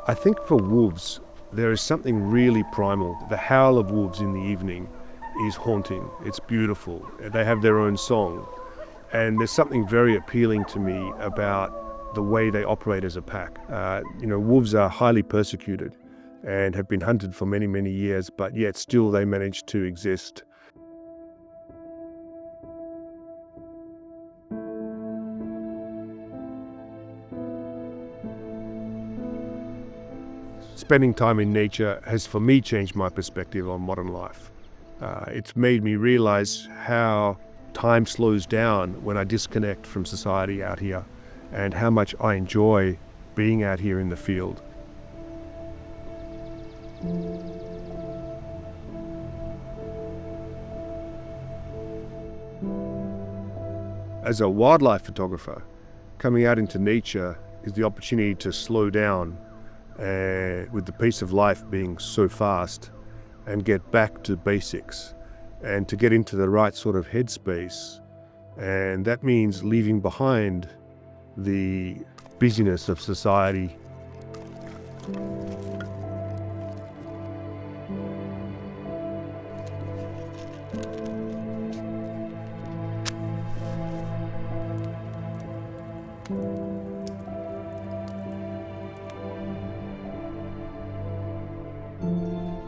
I think for wolves, there is something really primal. The howl of wolves in the evening is haunting. It's beautiful. They have their own song. And there's something very appealing to me about the way they operate as a pack. Wolves are highly persecuted and have been hunted for many, many years, but yet still they manage to exist. Spending time in nature has, for me, changed my perspective on modern life. It's made me realize how time slows down when I disconnect from society out here, and how much I enjoy being out here in the field. As a wildlife photographer, coming out into nature is the opportunity to slow down with the pace of life being so fast, and get back to basics and to get into the right sort of headspace. And that means leaving behind the busyness of society.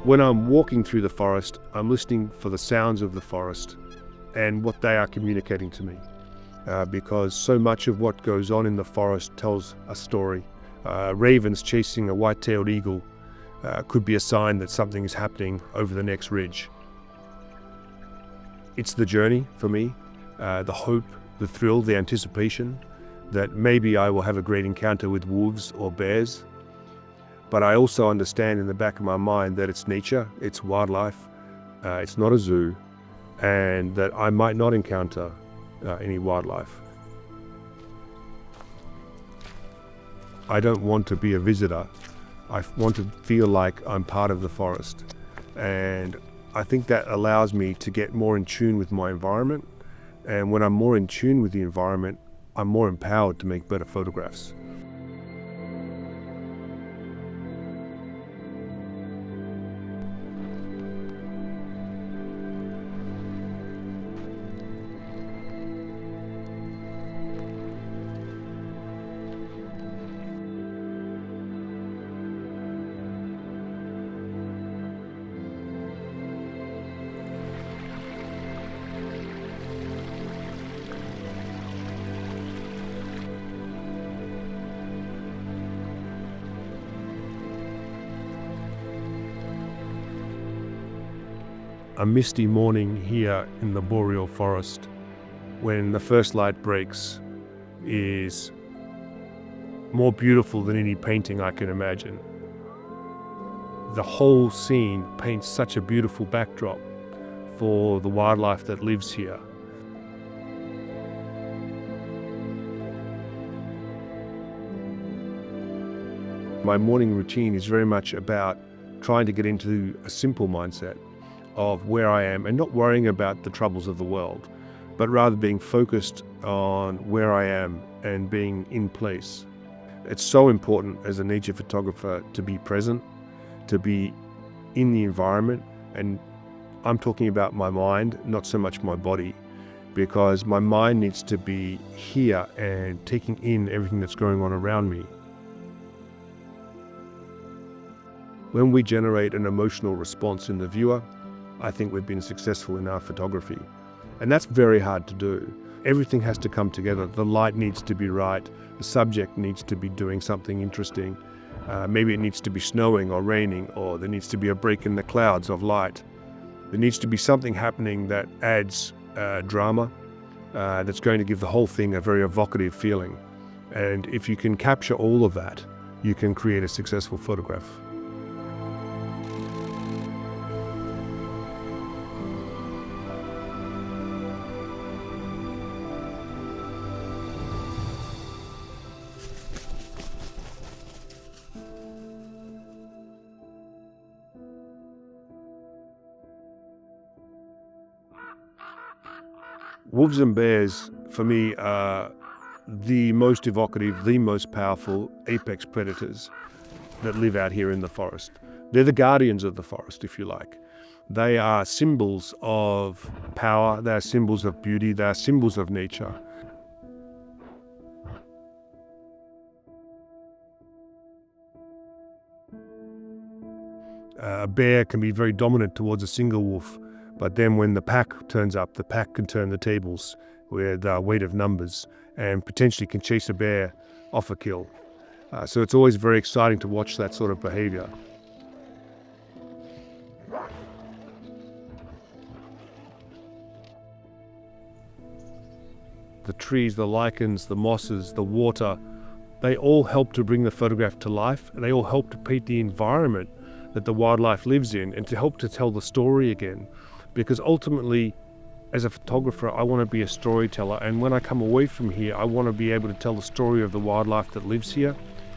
When I'm walking through the forest, I'm listening for the sounds of the forest and what they are communicating to me, because so much of what goes on in the forest tells a story. Ravens chasing a white-tailed eagle could be a sign that something is happening over the next ridge. It's the journey for me, the hope, the thrill, the anticipation that maybe I will have a great encounter with wolves or bears. But I also understand in the back of my mind that it's nature, it's wildlife, it's not a zoo, and that I might not encounter any wildlife. I don't want to be a visitor. I want to feel like I'm part of the forest. And I think that allows me to get more in tune with my environment. And when I'm more in tune with the environment, I'm more empowered to make better photographs. A misty morning here in the Boreal forest, when the first light breaks, is more beautiful than any painting I can imagine. The whole scene paints such a beautiful backdrop for the wildlife that lives here. My morning routine is very much about trying to get into a simple mindset of where I am and not worrying about the troubles of the world, but rather being focused on where I am and being in place. It's so important as a nature photographer to be present, to be in the environment, and I'm talking about my mind, not so much my body, because my mind needs to be here and taking in everything that's going on around me. When we generate an emotional response in the viewer, I think we've been successful in our photography. And that's very hard to do. Everything has to come together. The light needs to be right. The subject needs to be doing something interesting. Maybe it needs to be snowing or raining, or there needs to be a break in the clouds of light. There needs to be something happening that adds drama, that's going to give the whole thing a very evocative feeling. And if you can capture all of that, you can create a successful photograph. Wolves and bears, for me, are the most evocative, the most powerful apex predators. that live out here in the forest. They're the guardians of the forest, if you like. They are symbols of power, they are symbols of beauty, they are symbols of nature. A bear can be very dominant towards a single wolf, but then when the pack turns up, the pack can turn the tables with weight of numbers and potentially can chase a bear off a kill. So it's always very exciting to watch that sort of behavior. The trees, the lichens, the mosses, the water, they all help to bring the photograph to life, and they all help to paint the environment that the wildlife lives in and to help to tell the story again. Because ultimately, as a photographer, I want to be a storyteller, and when I come away from here, I want to be able to tell the story of the wildlife that lives here,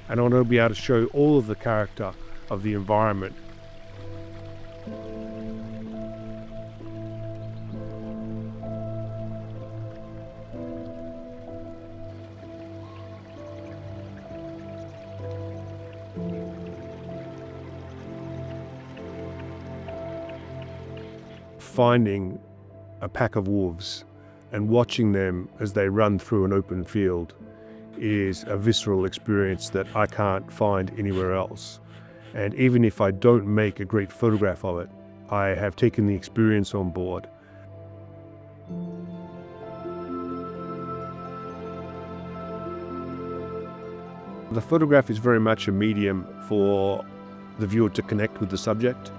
and I want to be able to show all of the character of the environment. Finding a pack of wolves and watching them as they run through an open field is a visceral experience that I can't find anywhere else. And even if I don't make a great photograph of it, I have taken the experience on board. The photograph is very much a medium for the viewer to connect with the subject.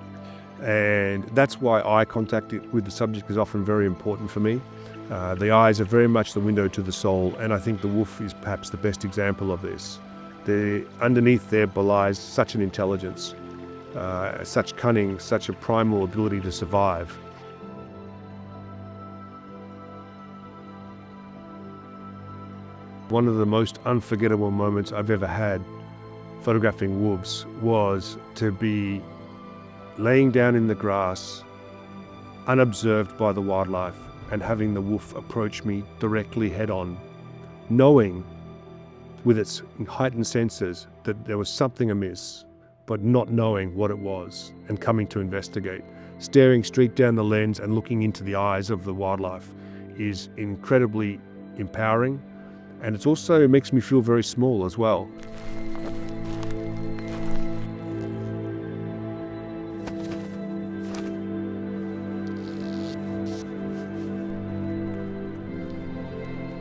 And that's why eye contact with the subject is often very important for me. The eyes are very much the window to the soul, and I think the wolf is perhaps the best example of this. Underneath there belies such an intelligence, such cunning, such a primal ability to survive. One of the most unforgettable moments I've ever had photographing wolves was to be laying down in the grass, unobserved by the wildlife, and having the wolf approach me directly head-on, knowing with its heightened senses that there was something amiss, but not knowing what it was, and coming to investigate. Staring straight down the lens and looking into the eyes of the wildlife is incredibly empowering, and it also makes me feel very small as well.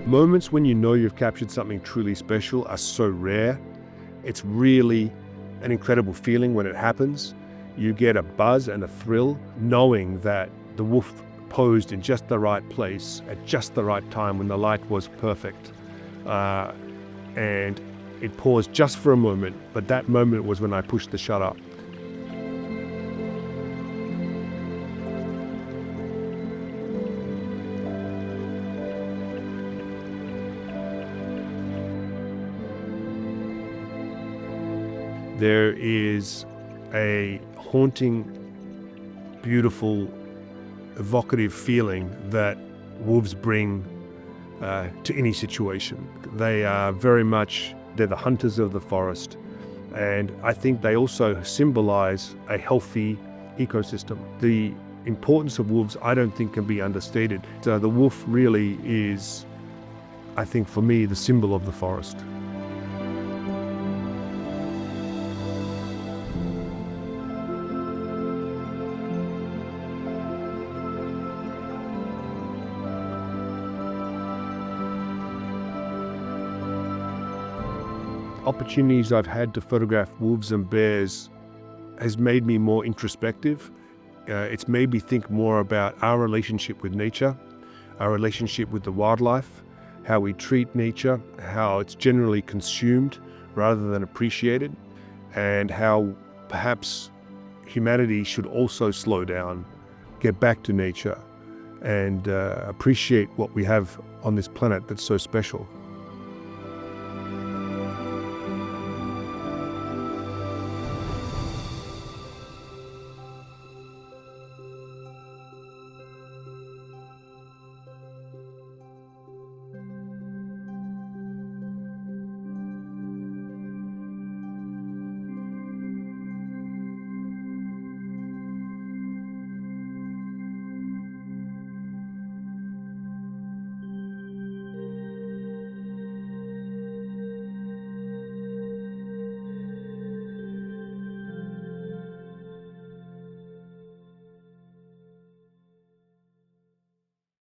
Moments when you know you've captured something truly special are so rare. It's really an incredible feeling when it happens. You get a buzz and a thrill knowing that the wolf posed in just the right place at just the right time when the light was perfect. And it paused just for a moment, but that moment was when I pushed the shutter. There is a haunting, beautiful, evocative feeling that wolves bring to any situation. They are very much, they're the hunters of the forest, and I think they also symbolize a healthy ecosystem. The importance of wolves, I don't think, can be understated. So the wolf really is, I think, for me, the symbol of the forest. Opportunities I've had to photograph wolves and bears has made me more introspective. It's made me think more about our relationship with nature, our relationship with the wildlife, how we treat nature, how it's generally consumed rather than appreciated, and how perhaps humanity should also slow down, get back to nature, and appreciate what we have on this planet that's so special.